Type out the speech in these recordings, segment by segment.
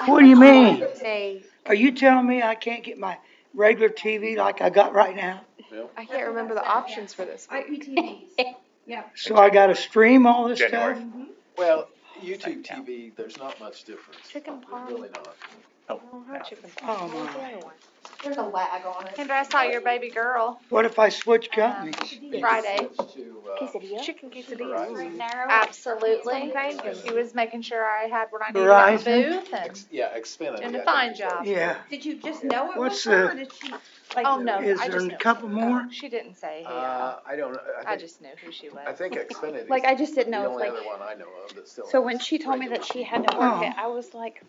What do you mean? Say, Are you telling me I can't get my regular TV like I got right now? I can't remember the options for this week. IPTVs. Yeah. So I gotta stream all this January. stuff? Well, YouTube TV, there's not much difference. Chicken parm. Really not. Oh, I don't have chicken Oh, parm. What was the my. other one? There's a lag on it. Kendra, I saw your baby girl. What if I switch companies? You can Friday. switch to, Quesadilla? Chicken quesadilla. Verizon. Narrow. Absolutely. He was making sure I had what I needed at the Verizon? booth and Xfinity. doing I a think fine is job. what- Yeah. Did you just know it What's was her, the- or did she, like? Oh, no. Is I there just a knew. couple more? She didn't say. I don't know. I just knew who she was. I think Xfinity. Like, I just didn't know The if, only like, other one I know of that still. So has when she told me that regular she had to work Oh. it, I was like,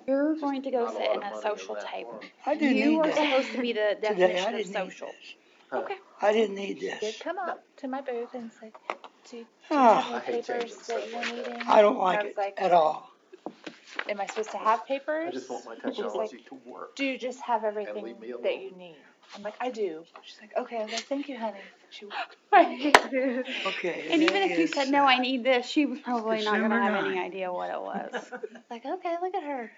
you're going to go Not a sit lot in of a money social in that table. one. I didn't You need are this. supposed to be the Today, I definition of didn't need social. this. Okay. I didn't need Did this. come up to my booth and say, do you Ah, have I any hate changing papers stuff that you're like that. needing? I don't like I was it like, at all. am I supposed to have papers? I just want my She's like, technology to work. do you just have everything leave me that alone. you need? I'm like, I do. She's like, okay. I was like, thank you, honey. She walked Okay. And even today if you is, said, no, I need this, she was probably not December gonna have any 9th. idea what it was. Like, okay, look at her.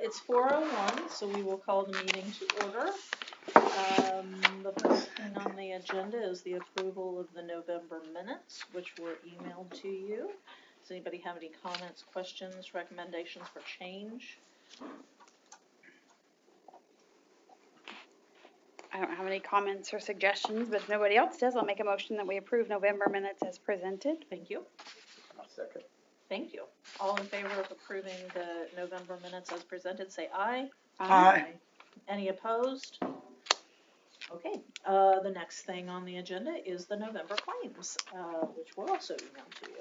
It's 4:01, so we will call the meeting to order. The first thing on the agenda is the approval of the November minutes, which were emailed to you. Does anybody have any comments, questions, recommendations for change? I don't have any comments or suggestions, but if nobody else does, I'll make a motion that we approve November minutes as presented. Thank you. Second. Thank you. All in favor of approving the November minutes as presented, say aye. Aye. Any opposed? Okay, the next thing on the agenda is the November claims, which were also emailed to you.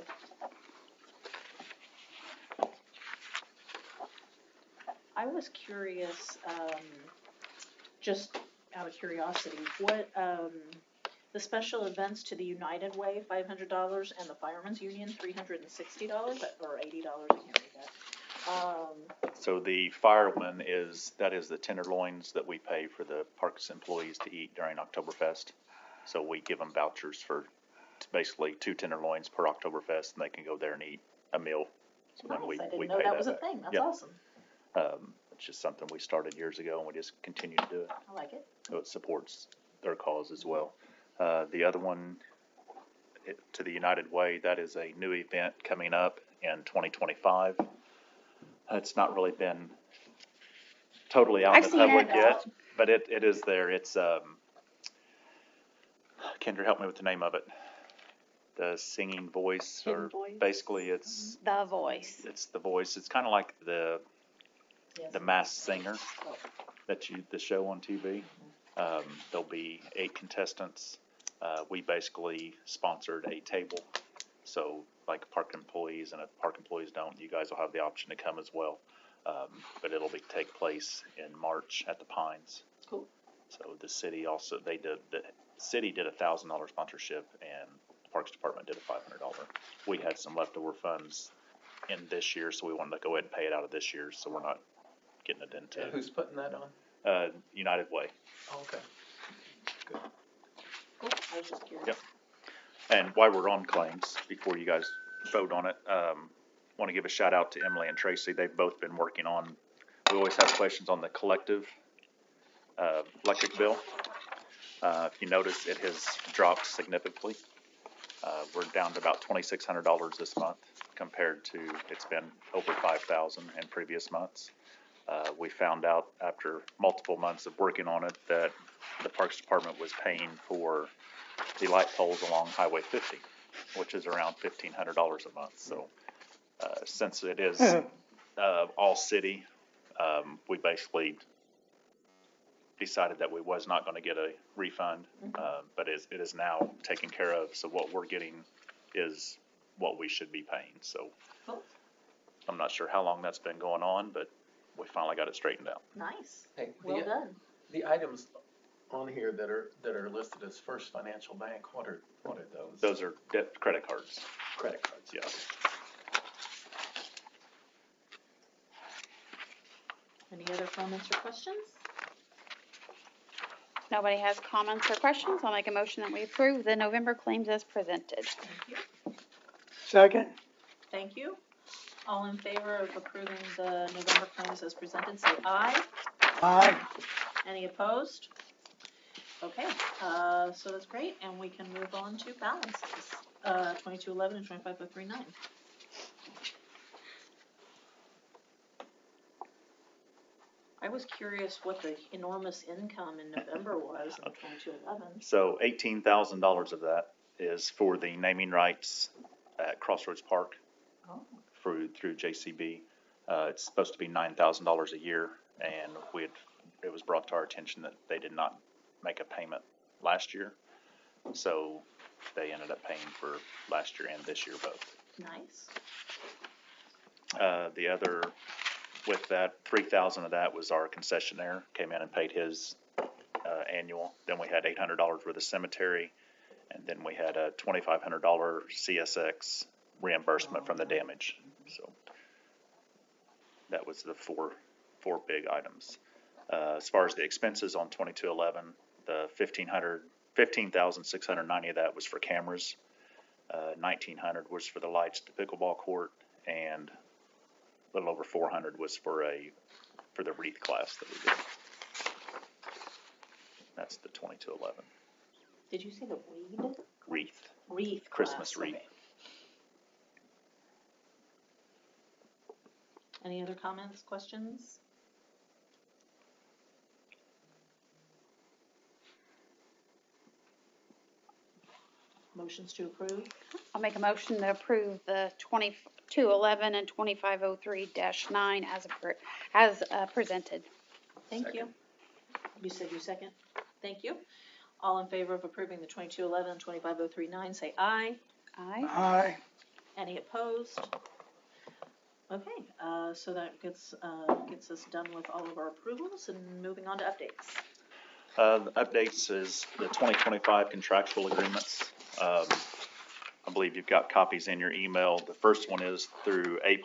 I was curious, just out of curiosity, what, the special events to the United Way, $500, and the Firemen's Union, $360, or $80, I can't read that. So the fireman that is the tenderloins that we pay for the parks employees to eat during Oktoberfest. So we give them vouchers for basically 2 tenderloins per Oktoberfest, and they can go there and eat a meal. So then Nice, I we didn't know pay that was a back. thing, that's Yep. awesome. It's just something we started years ago, and we just continue to do it. I like it. So it supports their cause as well. The other one, to the United Way, that is a new event coming up in 2025. It's not really been totally out in I've the seen public it. yet, but it is there. It's, Kendra, help me with the name of it. The Singing Voice, Hidden or Voice. basically it's The voice. the voice. It's kind of like the Yes. Masked Singer the show on TV. There'll be 8 contestants. We basically sponsored a table, so like park employees, and if park employees don't, you guys will have the option to come as well. But it'll take place in March at the Pines. Cool. So the city also, the city did $1,000 sponsorship, and the Parks Department did a $500. We had some leftover funds in this year, so we wanted to go ahead and pay it out of this year, so we're not getting it into Who's putting that on? United Way. Oh, okay. Good. Cool, I was just curious. Yep. And while we're on claims, before you guys vote on it, want to give a shout out to Emily and Tracy. They've both been working on, we always have questions on the collective electric bill. If you notice, it has dropped significantly. We're down to about $2,600 this month compared to, it's been over $5,000 in previous months. We found out after multiple months of working on it that the Parks Department was paying for the light poles along Highway 50, which is around $1,500 a month. So since it is all city, we basically decided that we was not going to get a refund, but it is now taken care of. So what we're getting is what we should be paying. So Cool. I'm not sure how long that's been going on, but we finally got it straightened out. Nice, Hey, well done. the items on here that are listed as First Financial Bank, what are those? Those are credit cards. Credit cards. Yeah. Any other comments or questions? Nobody has comments or questions. I'll make a motion that we approve the November claims as presented. Thank you. Second? Thank you. All in favor of approving the November claims as presented, say aye. Aye. Any opposed? Okay, so that's great, and we can move on to balances, 2211 and 25039. I was curious what the enormous income in November was in 2211. So $18,000 of that is for the naming rights at Crossroads Park Oh. through JCB. It's supposed to be $9,000 a year, and it was brought to our attention that they did not make a payment last year. So they ended up paying for last year and this year both. Nice. The other, with that, 3,000 of that was our concessionaire, came in and paid his annual. Then we had $800 for the cemetery, and then we had a $2,500 CSX reimbursement from the damage. So that was the four big items. As far as the expenses on 2211, the 15,690 of that was for cameras. 1,900 was for the lights at the pickleball court, and a little over 400 was for the wreath class that we did. That's the 2211 Did you say the weed? wreath. Wreath Christmas class, wreath. okay. Any other comments, questions? Motions to approve? I'll make a motion to approve the 2211 and 2503-9 as presented. Thank you. You said you second? Thank you. All in favor of approving the 2211 and 25039, say aye. Aye. Aye. Any opposed? Okay, so that gets us done with all of our approvals and moving on to updates. The updates is the 2025 contractual agreements. I believe you've got copies in your email. The first one is through A+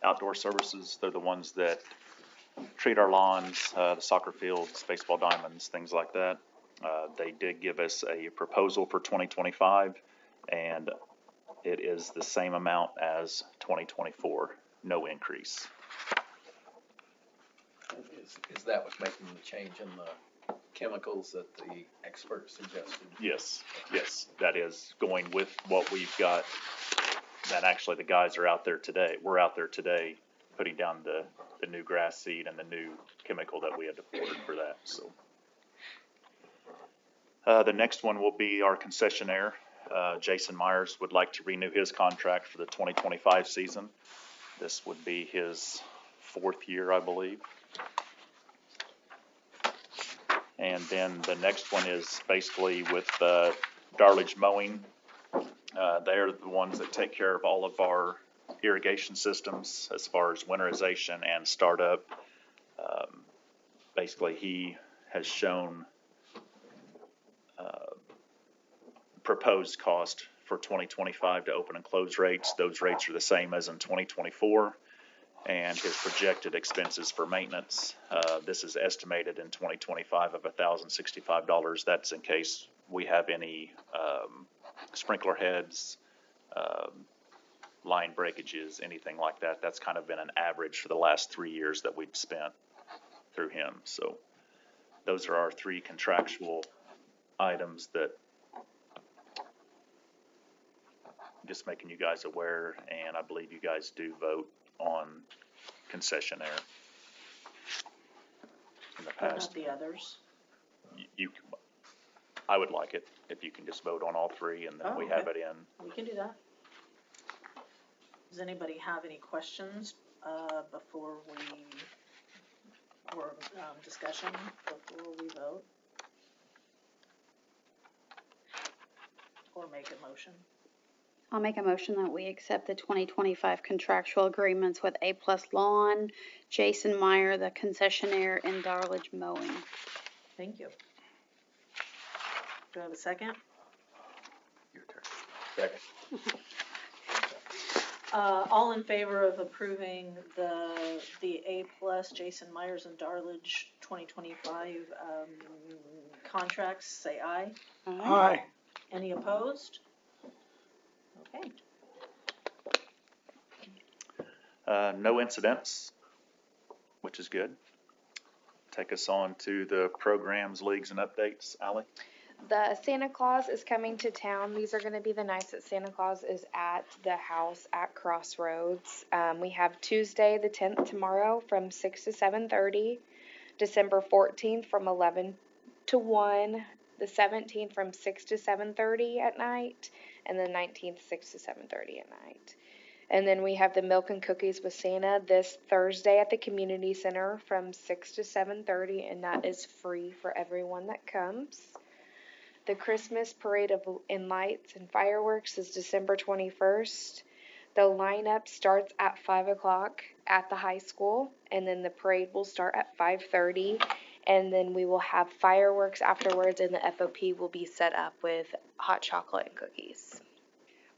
Outdoor Services. They're the ones that treat our lawns, the soccer fields, baseball diamonds, things like that. They did give us a proposal for 2025, and it is the same amount as 2024, no increase. Is that what's making the change in the chemicals that the expert suggested? Yes, that is going with what we've got. And actually, the guys are out there today. We're out there today putting down the new grass seed and the new chemical that we had ordered for that. So the next one will be our concessionaire. Jason Myers would like to renew his contract for the 2025 season. This would be his 4th year, I believe. And then the next one is basically with Darlage Mowing. They're the ones that take care of all of our irrigation systems as far as winterization and startup. Basically, he has shown proposed cost for 2025 to open and close rates. Those rates are the same as in 2024. And his projected expenses for maintenance, this is estimated in 2025 of $1,065. That's in case we have any sprinkler heads, line breakages, anything like that. That's kind of been an average for the last 3 years that we've spent through him. So those are our 3 contractual items that just making you guys aware, and I believe you guys do vote on concessionaire in the What past. about the others? I would like it if you can just vote on all 3 and then Oh, we okay. have it in. We can do that. Does anybody have any questions before we, or discussion before we vote? Or make a motion? I'll make a motion that we accept the 2025 contractual agreements with A+ Lawn, Jason Meyer, the concessionaire, and Darlage Mowing. Thank you. Do I have a second? Your turn. Second. All in favor of approving the A+ Jason Myers and Darlage 2025 contracts, say aye. Aye. Any opposed? Okay. No incidents, which is good. Take us on to the programs, leagues, and updates. Ally? The Santa Claus is coming to town. These are going to be the nights that Santa Claus is at the house at Crossroads. We have Tuesday the 10th tomorrow from 6 to 7:30, December 14th from 11 to 1, the 17th from 6 to 7:30 at night, and the 19th 6 to 7:30 at night. And then we have the Milk and Cookies with Santa this Thursday at the Community Center from 6 to 7:30, and that is free for everyone that comes. The Christmas Parade of in Lights and Fireworks is December 21st. The lineup starts at 5 o'clock at the high school, and then the parade will start at 5:30, and then we will have fireworks afterwards, and the FOP will be set up with hot chocolate and cookies.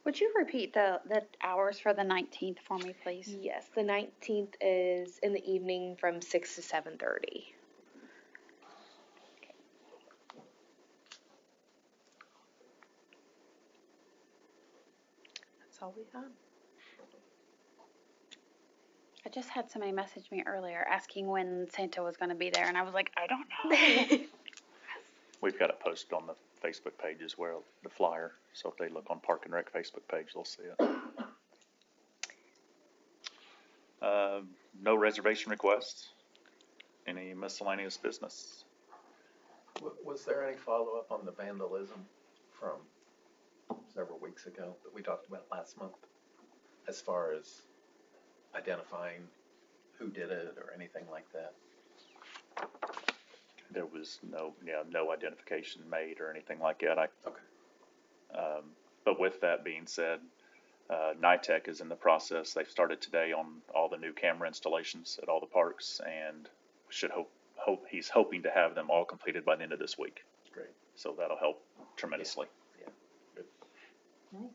Would you repeat the hours for the 19th for me, please? Yes, the 19th is in the evening from 6 to 7:30. That's all we have. I just had somebody message me earlier asking when Santa was going to be there, and I was like, I don't know. We've got it posted on the Facebook page as well, the flyer. So if they look on Park and Rec Facebook page, they'll see it. No reservation requests. Any miscellaneous business? Was there any follow-up on the vandalism from several weeks ago that we talked about last month? As far as identifying who did it or anything like that? There was no identification made or anything like that. Okay. But with that being said, NITEC is in the process. They've started today on all the new camera installations at all the parks, and should he's hoping to have them all completed by the end of this week. Great. So that'll help tremendously. Yeah. Good. Nice.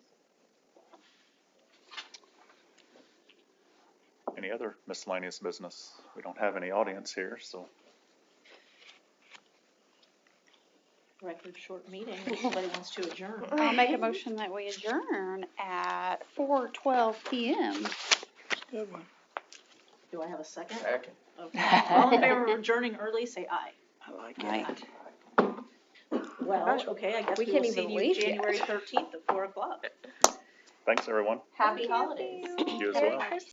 Any other miscellaneous business? We don't have any audience here, so. Record short meeting, if somebody wants to adjourn. I'll make a motion that we adjourn at 4:12 p.m. Good one. Do I have a second? Second. Okay. All in favor of adjourning early, say aye. I like Aye. it. Well, Gosh, okay, I guess we we can't will see even you leave yet. January 13th at 4 o'clock. Thanks, everyone. Happy holidays. You as well.